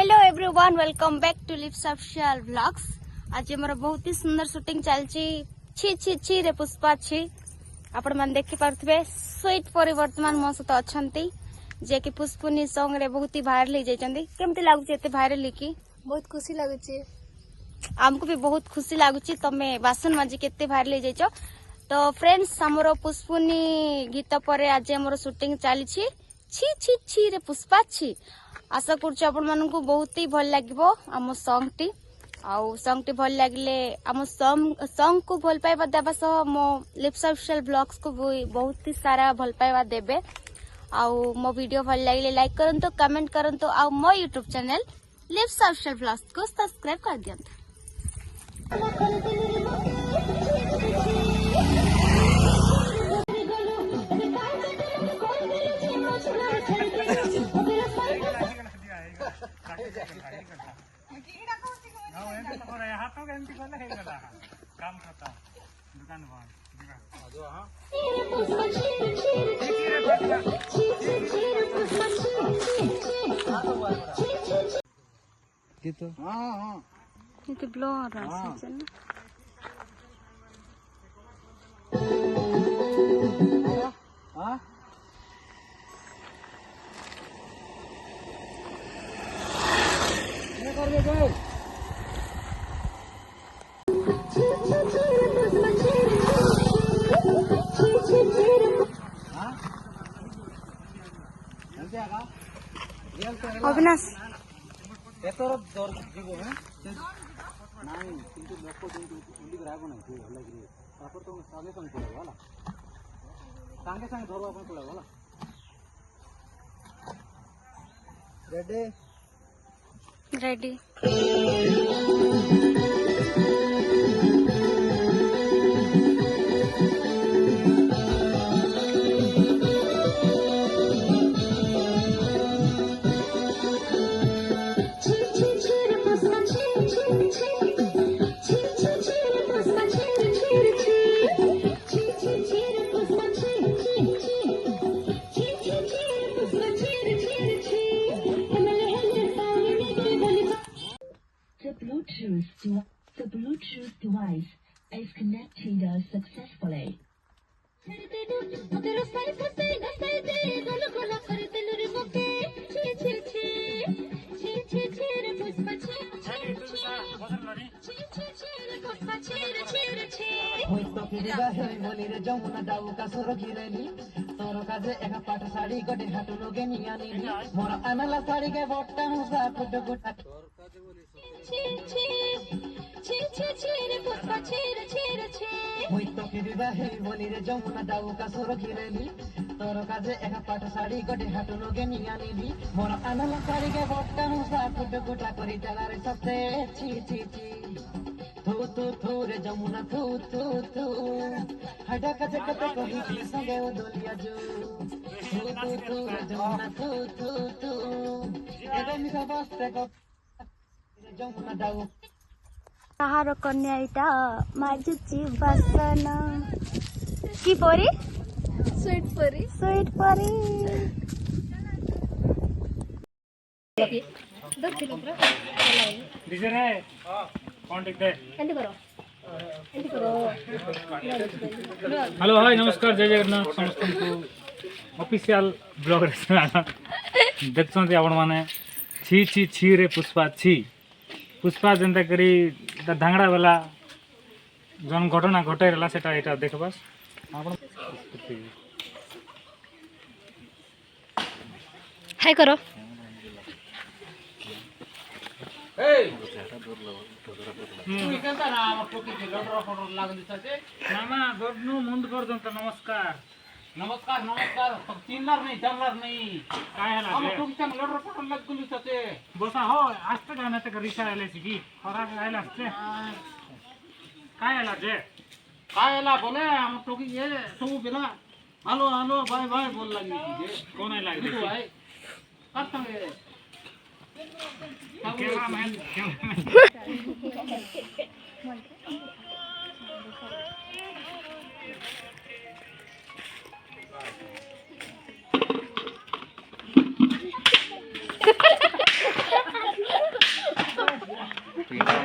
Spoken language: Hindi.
Hello everyone, welcome back to lips official vlogs. आज मोर बहुत ही सुंदर शूटिंग चलची। छी छी छी रे पुष्पा छी। आपण मन देखि पारथबे स्वीट परी वर्तमान मो सहित अछंती जे कि पुष्पुनी सॉन्ग रे बहुत ही वायरल हो जाइछंती। केमती लागुची एते वायरल की? बहुत खुशी लागुची। हमको भी बहुत खुशी लागुची तमे बासन माजी केते वायरल हो जाइछो। तो फ्रेंड्स, हमरो पुष्पुनी गीत पर आज हमरो शूटिंग चली छी छी रे पुष्पा छी। आशा करूँ आपण मानक बहुत ही भल लगे आम सॉन्ग टी आउ सॉन्ग टी भल लगे आम सॉन्ग को भल पाइबा देबा सह मो लिप्स ऑफिशियल ब्लॉग्स को बहुत ही सारा भल पाइबा देबे। आउ मो वीडियो भल लगे लाइक करंतु, कमेंट करंतु आउ मो YouTube channel lips official blogs को सब्सक्राइब कर दियंतु। itu blur rasanya. अविनाश एतर दर जीवो है नाही किंतु लोक जेंतु उली रागो नाही ते हल्ला गिरी तापर तो सागे संग पडे वाला संगे संग धरवा पण पडे वाला रेडी The Bluetooth device is connected successfully. Jamuna दाऊ का सुर घिरेली तोर काजे एक पाट साड़ी गोटे हाटू लोगे नियानी मोर आनला साड़ी के बट्टा मुसा फुट गुटा करी जगारे सबसे छी छी छी थू रे जमुना थू हटा कजे कते कही की संगे ओ दोलिया जो थू रे जमुना थू एबे मिसा बसते को जमुना दाऊ कहार कन्या इटा माजुची बासन की परी स्वीट परी हेलो हाय नमस्कार जय जगन्नाथ समस्त को ऑफिशियल ब्लॉग देखते आपण माने छी छी छी रे पुष्पा छी पुष्पा जेनता करी धांगड़ा वाला जन घटना घटाइला सेटा एटा देखबास आपण हाय करो मामा गडनु मुंड पर्यंत नमस्कार नमस्कार नमस्कार तीनलार नाही चारलार नाही काय हला हम तुमच्या लडर पटन लागुली सते बसा हो आस्ते गाण्यात रिक्षा आल्याची की खरा आयला असते काय हला जे काय हला बोले हम टोकी ये सब बिना हेलो हेलो बाय बाय बोल लगी जे कोण आहे लागली भाई का संगे कैमरामैन पिटा